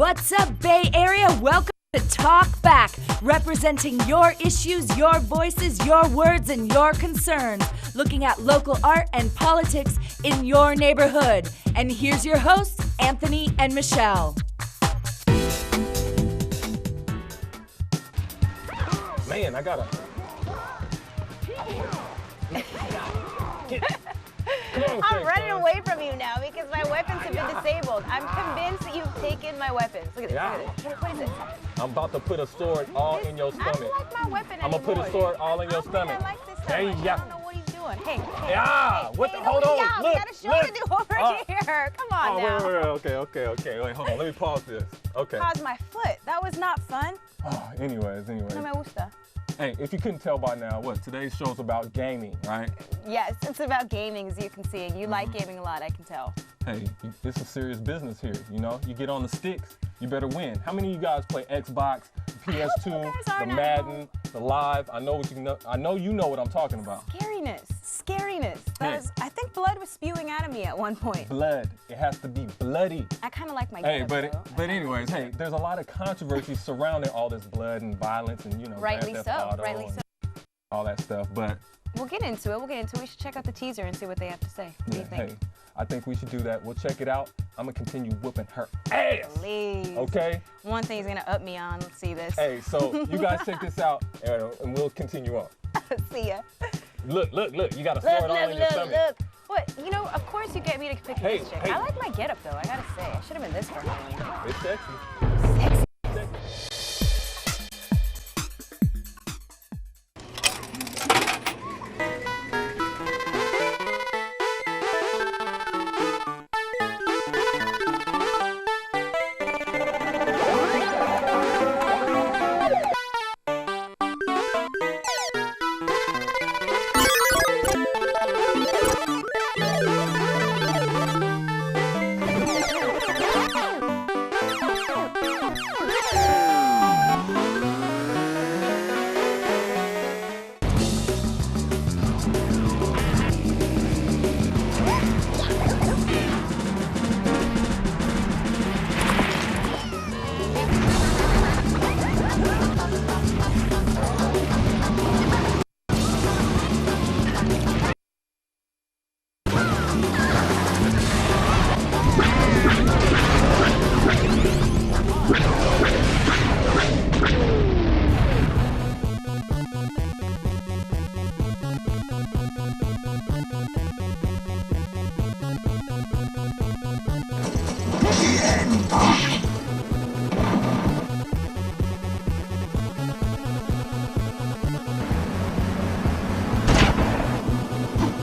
What's up, Bay Area? Welcome to Talk Back, representing your issues, your voices, your words, and your concerns. Looking at local art and politics in your neighborhood. And here's your hosts, Anthony and Michelle. Man, I gotta. I'm running away from you now because my weapons have been disabled. I'm convinced that you've taken my weapons. Look at this. Yeah. Look at this. What is this? I'm about to put a sword all in your stomach. I don't like my weapon I'm gonna put a sword all in your stomach. I like this so Hey, much. yeah. I don't know what he's doing. Hey. Yeah. What the? Hold on. Yeah, Look. we got a show to do over here. Come on now. Okay. Wait, hold on. Let me pause this. Okay. Pause my foot. That was not fun. Anyways. No me gusta. Hey, if you couldn't tell by now, today's show's about gaming, right? Yes, it's about gaming, as you can see, and you like gaming a lot, I can tell. Hey, it's a serious business here, you know? You get on the sticks, you better win. How many of you guys play Xbox, PS2, the Madden, the Live? I know you know what I'm talking about. Scariness. That is, I think blood was spewing out of me at one point. Blood. It has to be bloody. I kind of like my Hey, getup, but anyways, hey, there's a lot of controversy surrounding all this blood and violence and, Rightly Grand so, Theft Auto rightly and so. all that stuff, but We'll get into it. We should check out the teaser and see what they have to say. What do you think? hey, I think we should do that. We'll check it out. I'm gonna continue whooping her ass. Please. Okay? One thing he's gonna up me on. Let's see this. Hey, so you guys check this out and we'll continue on. See ya. Look, you got a sword all in your stomach. Look. What? Of course you get me to pick Hey, this chick. hey. I like my getup though, I gotta say. I should have been this for Halloween. It's sexy. Sexy.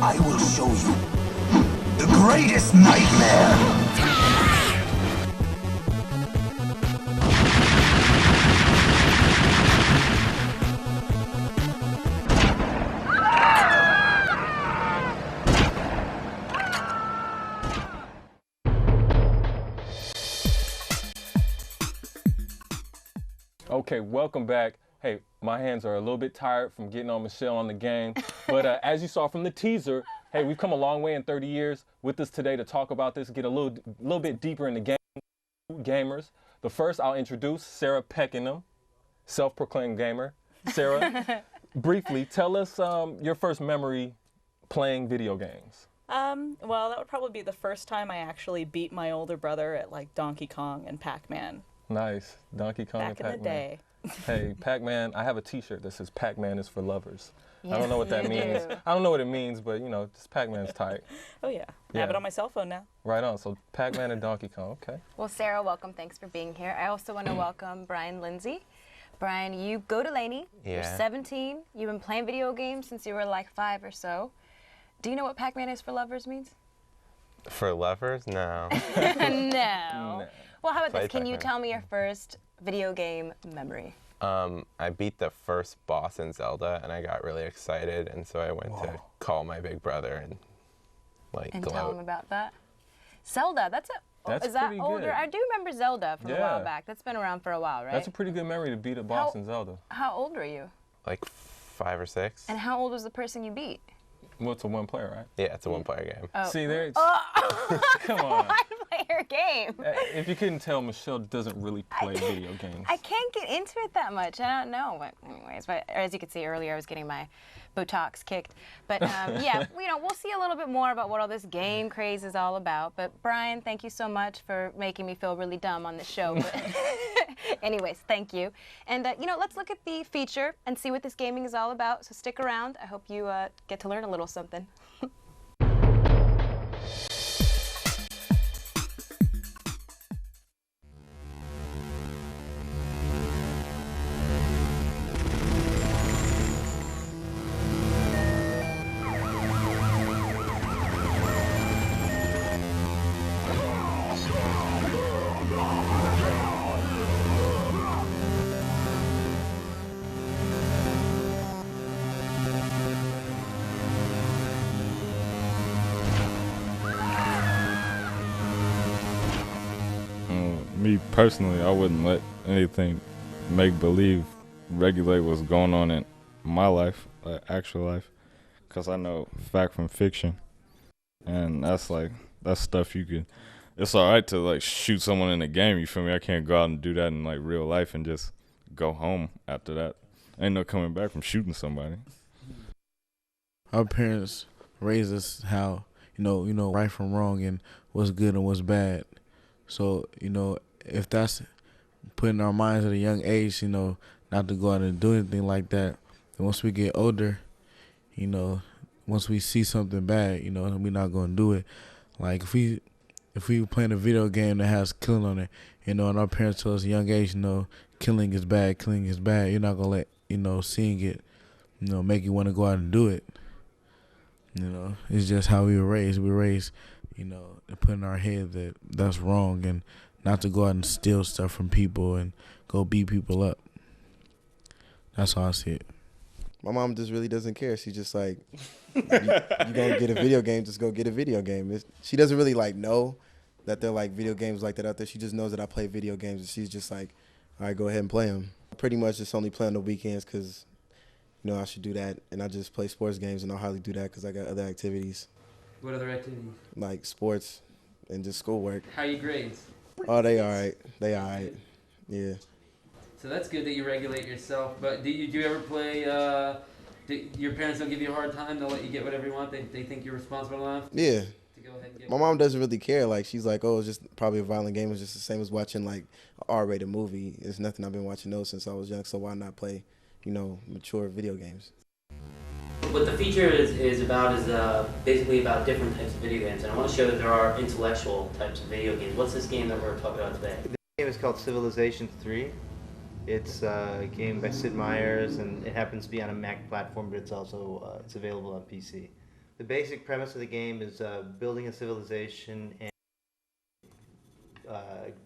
I will show you the greatest nightmare. Okay, welcome back. Hey, my hands are a little bit tired from getting on Michelle on the game. But as you saw from the teaser, hey, we've come a long way in 30 years. With us today to talk about this, get a little bit deeper in the game, gamers. But first, I'll introduce Sarah Peckinham, self-proclaimed gamer. Sarah, briefly, tell us your first memory playing video games. Well, that would probably be the first time I actually beat my older brother at like Donkey Kong and Pac-Man. Nice. Donkey Kong and Back in Pac-Man. the day. Hey, Pac-Man, I have a t-shirt that says Pac-Man is for lovers. Yes, I don't know what that you means. do. I don't know what it means, but just Pac-Man's tight. Oh yeah. I Yeah. have it on my cell phone now. Right on. So Pac-Man and Donkey Kong. Okay. Well, Sarah, welcome. Thanks for being here. I also want to welcome Brian Lindsay. Brian, you go to Laney. Yeah. You're 17. You've been playing video games since you were like 5 or so. Do you know what Pac-Man is for lovers means? For lovers? No. No. Well, how about Play this? Can you Pac-Man. tell me your first video game memory? I beat the first boss in Zelda, and I got really excited, and so I went to call my big brother and And gloat. tell him about that. Zelda, That's is that pretty older? good. I do remember Zelda from a while Yeah. back. That's been around for a while, right? That's a pretty good memory to beat a boss in Zelda. How old were you? Like 5 or 6. And how old was the person you beat? Well, it's a one player, right? Yeah, it's a one-player game. Oh. See, there. Come on. One player entire game. If you couldn't tell, Michelle doesn't really play video games. I can't get into it that much. I don't know. But anyways, as you could see earlier, I was getting my Botox kicked. But yeah, we'll see a little bit more about what all this game craze is all about. But Brian, thank you so much for making me feel really dumb on this show. But anyways, thank you. And let's look at the feature and see what this gaming is all about. So stick around. I hope you get to learn a little something. Me personally, I wouldn't let anything make believe regulate what's going on in my life, actual life, because I know fact from fiction, and that's stuff you could. It's all right to like shoot someone in a game. You feel me? I can't go out and do that in like real life and just go home after that. Ain't no coming back from shooting somebody. Our parents raised us how right from wrong and what's good and what's bad. So if that's put in our minds at a young age, not to go out and do anything like that. And once we get older, once we see something bad, we're not going to do it. Like if we playing a video game that has killing on it, and our parents told us at a young age, killing is bad, you're not going to let, seeing it, make you want to go out and do it. It's just how we were raised. We were raised, to put in our head that that's wrong and not to go out and steal stuff from people and go beat people up. That's how I see it. My mom just really doesn't care. She's just like, you gonna get a video game, just go get a video game. She doesn't really know that they're like video games like that out there. She just knows that I play video games, and she's just like, all right, go ahead and play them. Pretty much just only play on the weekends because, I should do that, and I just play sports games, and I'll hardly do that because I got other activities. What other activities? Like sports and just schoolwork. How are your grades? Oh, they all right. They all right. Yeah. So that's good that you regulate yourself. But do you ever play? Your parents don't give you a hard time? They'll let you get whatever you want. They think you're responsible enough. Yeah. To go ahead and get. My mom doesn't really care. Like she's like, oh, it's just probably a violent game. It's just the same as watching like an R-rated movie. It's nothing. I've been watching those since I was young. So why not play, mature video games? What the feature is about is basically about different types of video games, and I want to show that there are intellectual types of video games. What's this game that we're talking about today? The game is called Civilization 3. It's a game by Sid Meier's, and it happens to be on a Mac platform, but it's also it's available on PC. The basic premise of the game is building a civilization and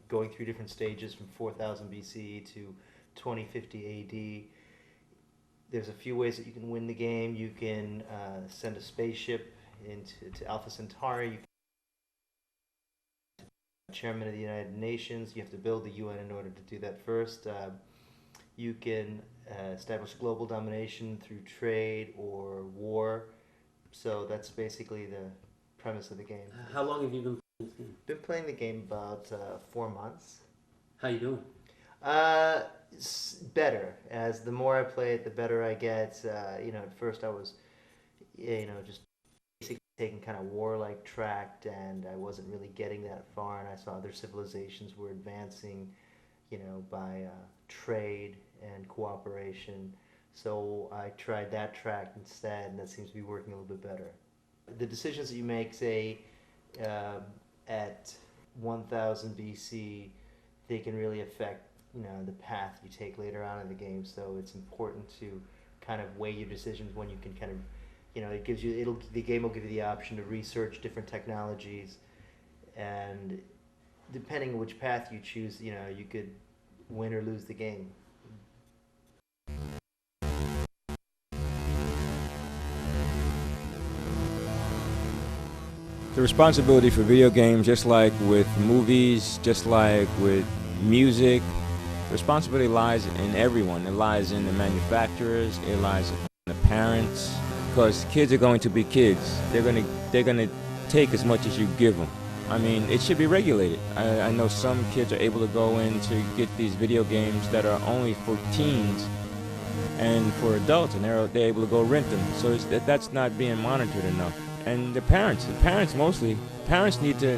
going through different stages from 4000 BC to 2050 AD. There's a few ways that you can win the game. You can send a spaceship into Alpha Centauri. You can chairman of the United Nations. You have to build the UN in order to do that first. You can establish global domination through trade or war. So that's basically the premise of the game. How long have you been playing this game? Been playing the game about 4 months. How you doing? Better. As the more I play it, the better I get. At first I was, just basically taking kind of warlike track, and I wasn't really getting that far. And I saw other civilizations were advancing, by trade and cooperation. So I tried that track instead, and that seems to be working a little bit better. The decisions that you make, say, at 1000 BC, they can really affect the path you take later on in the game. So it's important to kind of weigh your decisions when you can kind of, the game will give you the option to research different technologies, and depending on which path you choose, you could win or lose the game. The responsibility for video games, just like with movies, just like with music, responsibility lies in everyone. It lies in the manufacturers, it lies in the parents, because kids are going to be kids. They're gonna take as much as you give them. I mean, it should be regulated. I know some kids are able to go in to get these video games that are only for teens and for adults, and they're able to go rent them. So that's not being monitored enough. And the parents mostly, parents need to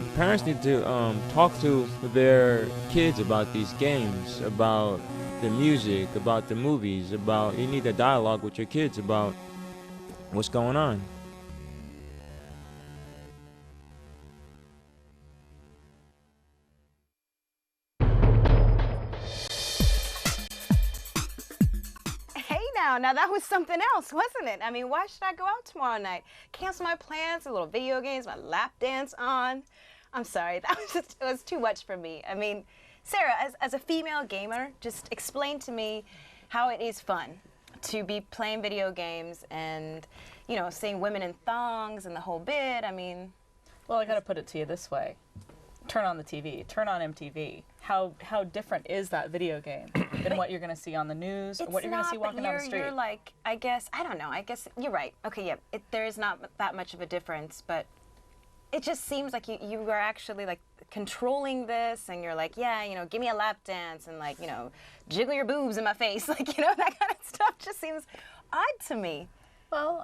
talk to their kids about these games, about the music, about the movies, you need a dialogue with your kids about what's going on. Now that was something else, wasn't it? I mean, why should I go out tomorrow night? Cancel my plans, a little video games, my lap dance on. I'm sorry, it was too much for me. I mean, Sarah, as a female gamer, just explain to me how it is fun to be playing video games and, you know, seeing women in thongs and the whole bit. I mean... Well, I gotta put it to you this way. Turn on the TV, turn on MTV. How different is that video game than what you're going to see on the news, or what you're going to see walking down the street? You're like, I guess, I don't know, I guess you're right. Okay, yeah, there is not that much of a difference, but it just seems like you are actually like controlling this, and you're like, yeah, you know, give me a lap dance, and like, you know, jiggle your boobs in my face, like, you know, that kind of stuff just seems odd to me. Well,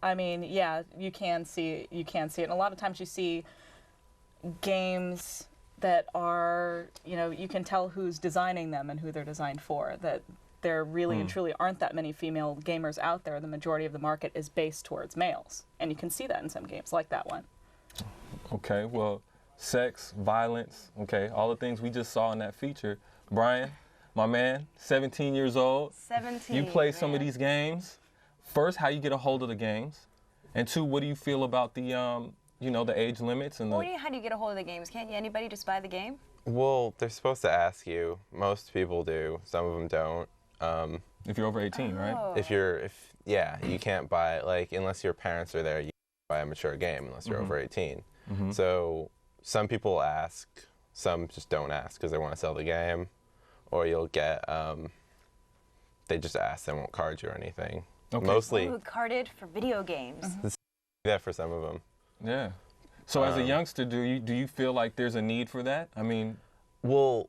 I mean, yeah, you can see it, and a lot of times you see games that are, you know, you can tell who's designing them and who they're designed for, that there really and truly aren't that many female gamers out there. The majority of the market is based towards males, and you can see that in some games like that one. Okay, well, sex, violence, okay, all the things we just saw in that feature. Brian, my man, 17 years old. 17, you play some of these games. First, how you get a hold of the games, and two, what do you feel about the you know, the age limits and how do you get a hold of the games? Can't anybody just buy the game? Well, they're supposed to ask you. Most people do. Some of them don't. If you're over 18, right? Yeah, you can't buy it, like, unless your parents are there, you can't buy a mature game unless you're over 18. So some people ask, some just don't ask because they want to sell the game, or you'll get, they just ask, they won't card you or anything. Okay. Mostly. Carded for video games. Yeah, for some of them. Yeah. So as a youngster, do you feel like there's a need for that? I mean, well,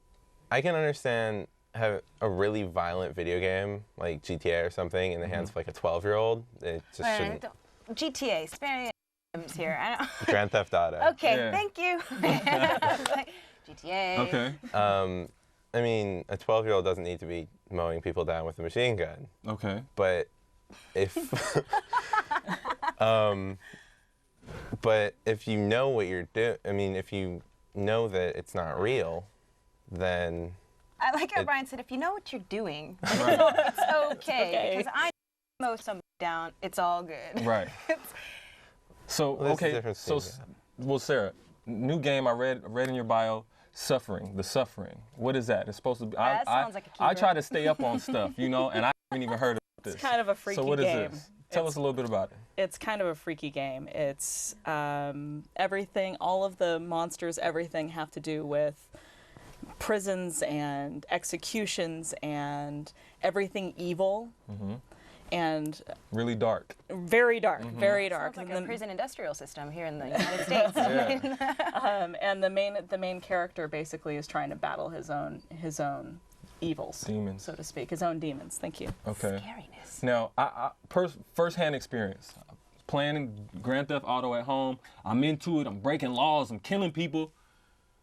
I can understand have a really violent video game like GTA or something in the hands of like a 12-year-old. It just shouldn't. GTA, sparing names here. I don't. Grand Theft Auto. Okay, thank you. GTA. Okay. I mean, a 12-year-old doesn't need to be mowing people down with a machine gun. Okay. But if but if you know what you're doing, I mean, if you know that it's not real, then... I like how Brian said, if you know what you're doing, it's okay. Because I mow somebody down, it's all good. Right. So, well, okay, so, well, Sarah, new game I read in your bio, The Suffering. What is that? It's supposed to be... That sounds like a keeper. I try to stay up on stuff, you know, and I haven't even heard of this. It's kind of a freaky game. So what is this? Tell us a little bit about it. It's kind of a freaky game. It's everything, all of the monsters, everything have to do with prisons and executions and everything evil. And really dark. Very dark, very dark. Sounds like a prison industrial system here in the United States. And the main character basically is trying to battle his own evils, demons, so to speak, his own demons. Thank you. Okay. Scariness. Now, first-hand experience, playing Grand Theft Auto at home. I'm into it. I'm breaking laws. I'm killing people,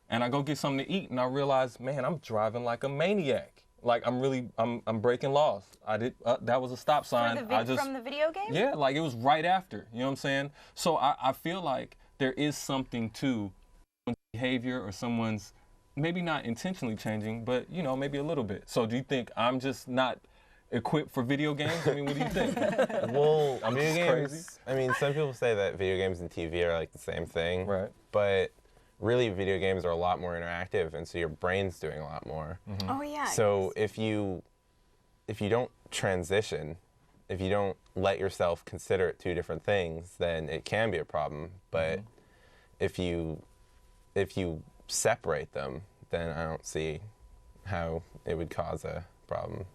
and I go get something to eat, and I realize, man, I'm driving like a maniac. Like I'm breaking laws. I did. That was a stop sign. From the video game? Yeah, like it was right after. You know what I'm saying? So I feel like there is something to someone's behavior or someone's maybe not intentionally changing, but you know, maybe a little bit. So do you think I'm just not equipped for video games? I mean, what do you think? Well, video games. Crazy? I mean, some people say that video games and TV are like the same thing. Right. But really, video games are a lot more interactive, and so your brain's doing a lot more. Oh yeah. So if you don't transition, if you don't let yourself consider it two different things, then it can be a problem. But if you separate them, then I don't see how it would cause a problem.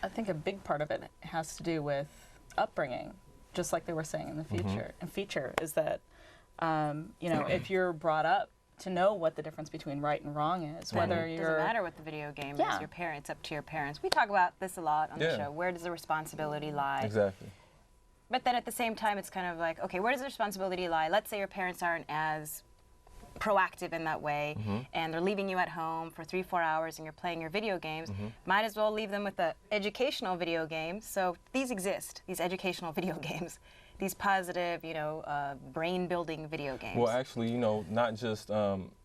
I think a big part of it has to do with upbringing, just like they were saying in the feature is that You know, if you're brought up to know what the difference between right and wrong is, whether It you're... doesn't matter what the video game Yeah. is. Your parents, up to your parents. We talk about this a lot on the show. Where does the responsibility lie? Exactly. But then at the same time, it's kind of like, okay, where does the responsibility lie? Let's say your parents aren't as proactive in that way, and they're leaving you at home for 3-4 hours and you're playing your video games. Might as well leave them with the educational video games. So these exist, these educational video games, these positive, you know, brain-building video games. Well, actually, you know, not just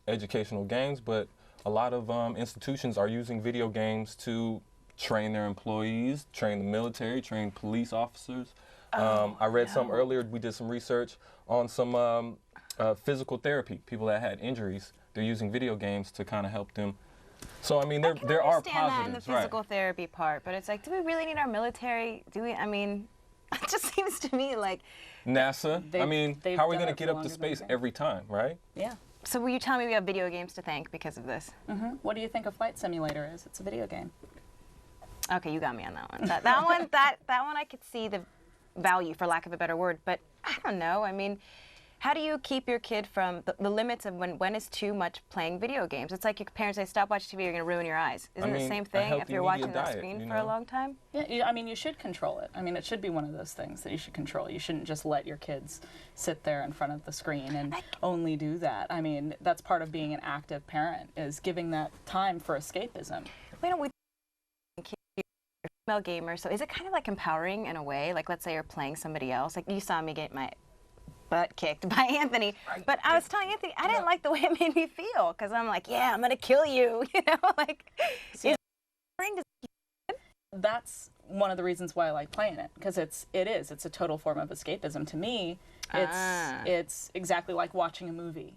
educational games, but a lot of institutions are using video games to train their employees, train the military, train police officers. I read some earlier, we did some research on some physical therapy, people that had injuries. They're using video games to kind of help them. So, I mean, there are positives, that in the physical therapy part, but it's like, do we really need our military? Do we, I mean, it just seems to me like... NASA, I mean, how are we going to it get for up to longer than space we think. every time, right? Yeah. So will you tell me we have video games to thank because of this? What do you think a flight simulator is? It's a video game. Okay, you got me on that one. That one I could see the value, for lack of a better word, but I don't know. I mean, how do you keep your kid from the limits of when is too much playing video games? It's like your parents say, stop watching TV, you're going to ruin your eyes. Isn't it the same thing if you're watching that screen for a long time? Yeah, I mean, you should control it. I mean, it should be one of those things that you should control. You shouldn't just let your kids sit there in front of the screen and only do that. I mean, that's part of being an active parent, is giving that time for escapism. Why don't we female gamers, so is it kind of like empowering in a way? Like, let's say you're playing somebody else. Like, you saw me get my butt kicked by Anthony, but I was telling Anthony I didn't like the way it made me feel, because I'm like, yeah, I'm gonna kill you, you know, like. That's one of the reasons why I like playing it, because it's a total form of escapism. To me, it's exactly like watching a movie,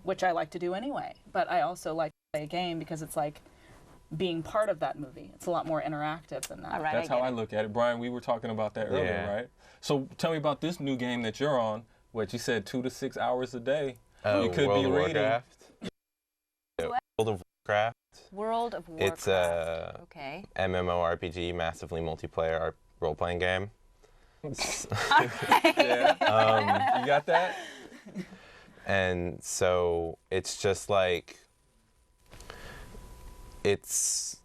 which I like to do anyway. But I also like to play a game because it's like being part of that movie. It's a lot more interactive than that. That's how I look at it. Brian, we were talking about that earlier, right? So tell me about this new game that you're on. What you said, 2 to 6 hours a day. Oh, you could World be of reading. Warcraft. World of Warcraft. World of Warcraft. It's a MMORPG, massively multiplayer role-playing game. Yeah. You got that? And so it's just like, it's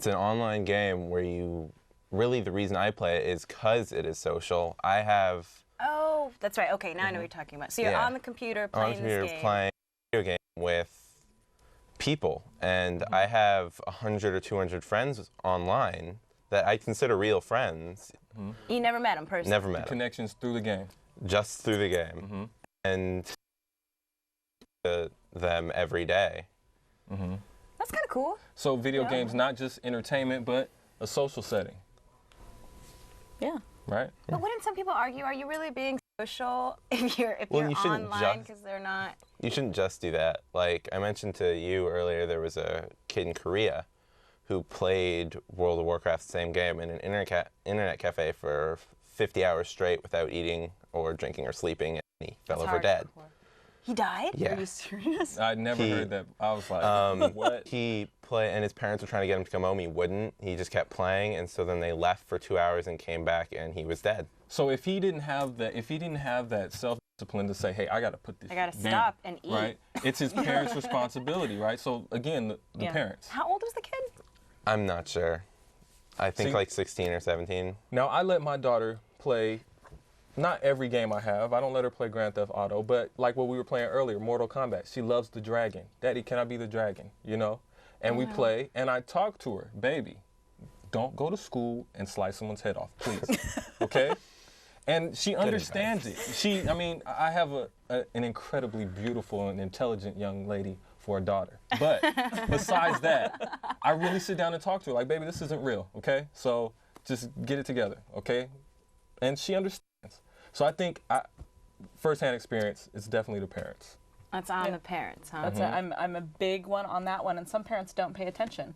an online game where you, really the reason I play it is because it is social. I have... Oh, that's right. Okay, now I know what you're talking about. So you're on the computer playing this game. Playing a video game with people, and I have 100 or 200 friends online that I consider real friends. You never met them personally? Never met them. Connections through the game. Just through the game. And them every day. That's kind of cool. So video games, not just entertainment, but a social setting. Yeah. Right? But wouldn't some people argue, are you really being social if you're Well, you shouldn't online because they're not? You shouldn't just do that. Like I mentioned to you earlier, there was a kid in Korea who played World of Warcraft, the same game, in an internet cafe for 50 hours straight without eating or drinking or sleeping, and he fell over dead. He died? Yeah. Are you serious? I never heard that. I was like, what? He played, and his parents were trying to get him to come home. He wouldn't. He just kept playing, and so then they left for 2 hours and came back, and he was dead. So if he didn't have that self-discipline to say, hey, I got to put this I got to down, stop and eat. right? It's his parents' responsibility, right? So again, the parents. How old was the kid? I'm not sure. I think like 16 or 17. Now, I let my daughter play, not every game I have. I don't let her play Grand Theft Auto, but like what we were playing earlier, Mortal Kombat. She loves the dragon. Daddy, can I be the dragon? You know? And we play, and I talk to her, baby, don't go to school and slice someone's head off, please. Okay? And she understands it. I mean, I have an incredibly beautiful and intelligent young lady for a daughter. But besides that, I really sit down and talk to her like, baby, this isn't real, okay? So just get it together, okay? And she understands. So I think firsthand experience, it's definitely the parents. That's on the parents, huh? That's I'm a big one on that one, and some parents don't pay attention.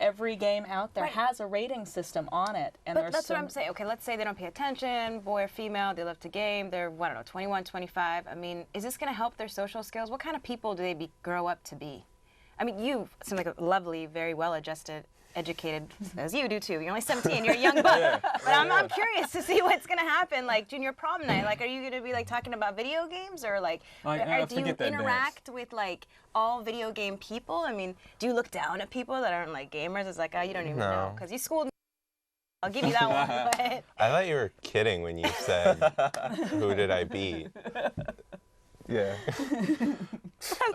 Every game out there has a rating system on it, and but that's what I'm saying. Okay, let's say they don't pay attention, boy or female, they love to game, they're, I don't know, 21, 25. I mean, is this going to help their social skills? What kind of people do they grow up to be? I mean, you seem like a lovely, very well-adjusted educated as you do too. You're only 17. You're a young buck. But I'm curious to see what's gonna happen, like junior prom night. Like, are you gonna be like talking about video games, or like, do you interact with like all video game people? I mean, do you look down at people that aren't like gamers? It's like, oh, you don't even know, because you schooled me. I'll give you that one. But I thought you were kidding when you said, "Who did I beat?" Yeah.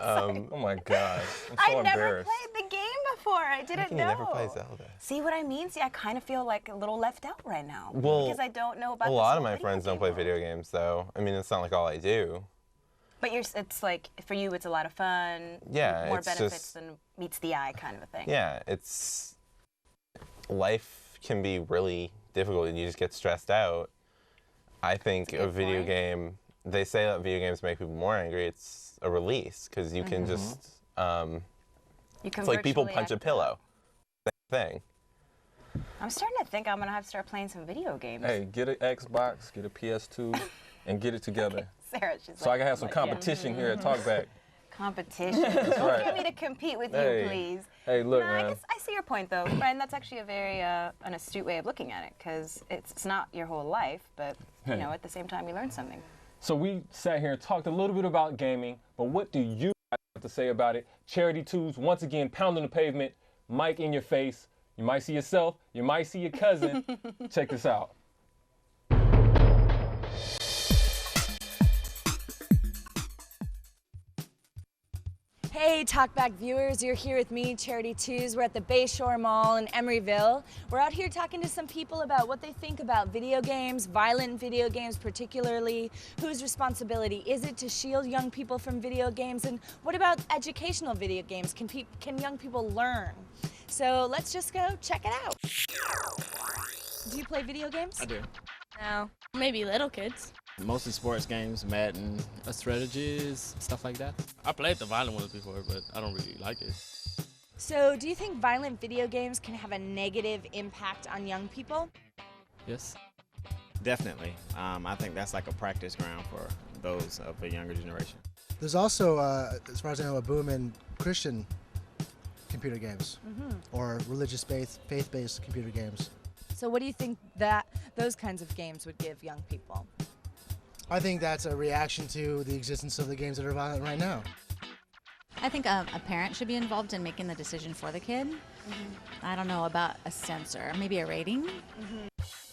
Oh my God. I'm so I never embarrassed. played the game before. I didn't know. You never play Zelda. See what I mean? See, I kind of feel like a little left out right now Well, because I don't know about. A lot of my friends don't play video games, though. I mean, it's not like all I do. But it's like, for you, it's a lot of fun. Yeah, more it's benefits just, than meets the eye, kind of a thing. Yeah, it's life can be really difficult, and you just get stressed out. I think a video game. They say that video games make people more angry. It's a release because you can just. It's like people punch a pillow. Same thing. I'm starting to think I'm gonna have to start playing some video games. Hey, get an Xbox, get a PS2, and get it together. Sarah, she's so I can have some competition here at Talkback. Competition. That's Don't right. get me to compete with you, please. Hey, look, no, man. I see your point, though, Brian. That's actually a very an astute way of looking at it, because it's not your whole life, but you know, at the same time, you learn something. So we sat here and talked a little bit about gaming, but what do you have to say about it? Charity Twos, once again, pounding the pavement, mic in your face. You might see yourself, you might see your cousin. Check this out. Hey, Talkback viewers, you're here with me, Charity Twos. We're at the Bayshore Mall in Emeryville. We're out here talking to some people about what they think about video games, violent video games particularly. Whose responsibility is it to shield young people from video games? And what about educational video games? Can young people learn? So let's just go check it out. Do you play video games? I do. No. Maybe little kids. Mostly sports games, Madden, strategies, stuff like that. I played the violent ones before, but I don't really like it. So do you think violent video games can have a negative impact on young people? Yes. Definitely. I think that's like a practice ground for those of the younger generation. There's also, as far as I know, a boom in Christian computer games or religious faith-based computer games. So what do you think that those kinds of games would give young people? I think that's a reaction to the existence of the games that are violent right now. I think a parent should be involved in making the decision for the kid. I don't know about a censor, maybe a rating.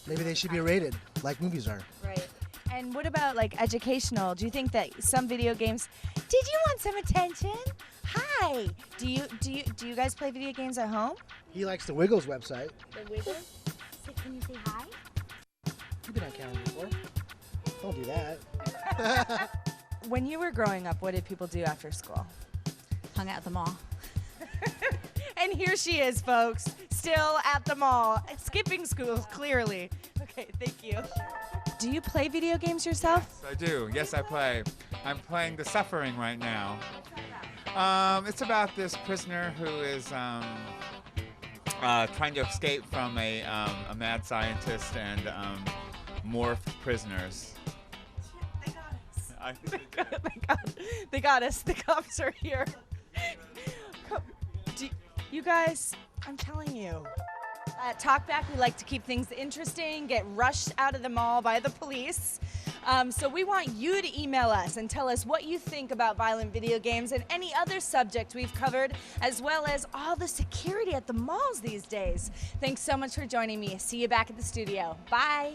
Maybe they should be rated like movies are. Right. And what about like educational? Do you think that some video games? Did you want some attention? Hi. Do you guys play video games at home? He likes the Wiggles website. The Wiggles? So can you say hi? You've been on camera before. Don't do that. When you were growing up, what did people do after school? Hung out at the mall. And here she is, folks, still at the mall, skipping school, clearly. Okay, thank you. Do you play video games yourself? Yes, I do. Yes, I play. I'm playing The Suffering right now. It's about this prisoner who is trying to escape from a mad scientist and morphed prisoners. They got us. The cops are here. You guys, I'm telling you. At Talkback, we like to keep things interesting, get rushed out of the mall by the police. So we want you to email us and tell us what you think about violent video games and any other subject we've covered, as well as all the security at the malls these days. Thanks so much for joining me. See you back at the studio. Bye.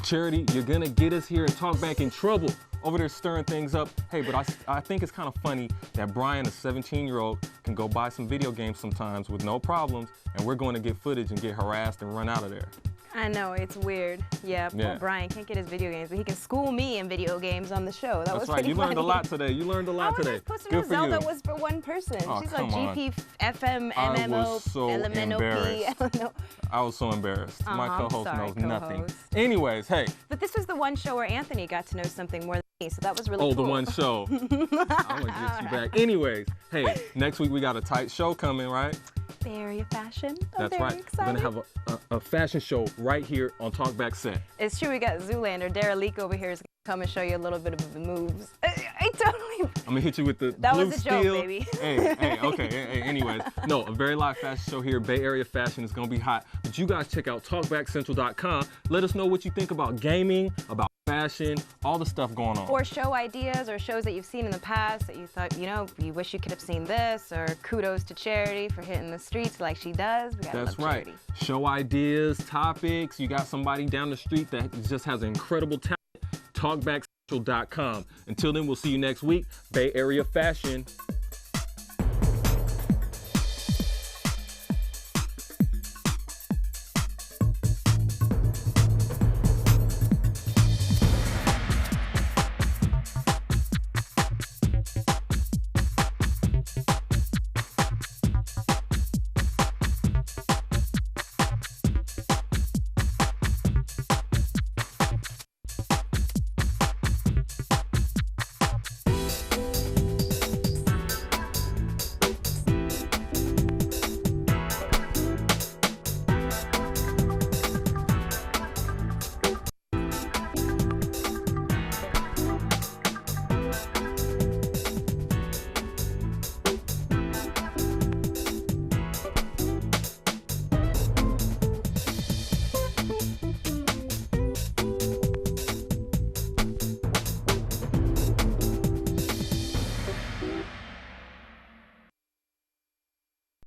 Charity, you're gonna get us here and Talkback in trouble. Over there stirring things up. Hey, but I think it's kind of funny that Brian, a 17-year-old, can go buy some video games sometimes with no problems, and we're going to get footage and get harassed and run out of there. I know, it's weird. Yeah, poor Brian can't get his video games, but he can school me in video games on the show. That was right. You learned a lot today. You learned a lot today. Good for Zelda was for one person. Oh, She's like GP, FM, MMO, I was so LMNOP. I was so embarrassed. My co-host sorry, knows nothing. Anyways, hey. But this was the one show where Anthony got to know something more than me, so that was really cool. Oh, the one show. I'm gonna get you back. Anyways, hey, next week we got a tight show coming, right? Very fashion. That's right. Excited. We're gonna have a fashion show right here on Talkback Set. It's true. We got Zoolander. Dara Leek over here is come and show you a little bit of the moves. I totally. I'm gonna hit you with the That blue was a joke, steel. baby. Hey, okay. Hey, anyways, no, a very live fashion show here. Bay Area fashion is gonna be hot. But you guys check out TalkbackCentral.com. Let us know what you think about gaming, about fashion, all the stuff going on. Or show ideas or shows that you've seen in the past that you thought, you wish you could have seen this, or kudos to Charity for hitting the streets like she does. We gotta That's love right. Charity. Show ideas, topics. You got somebody down the street that just has incredible talent. TalkbackCentral.com. Until then, we'll see you next week. Bay Area Fashion.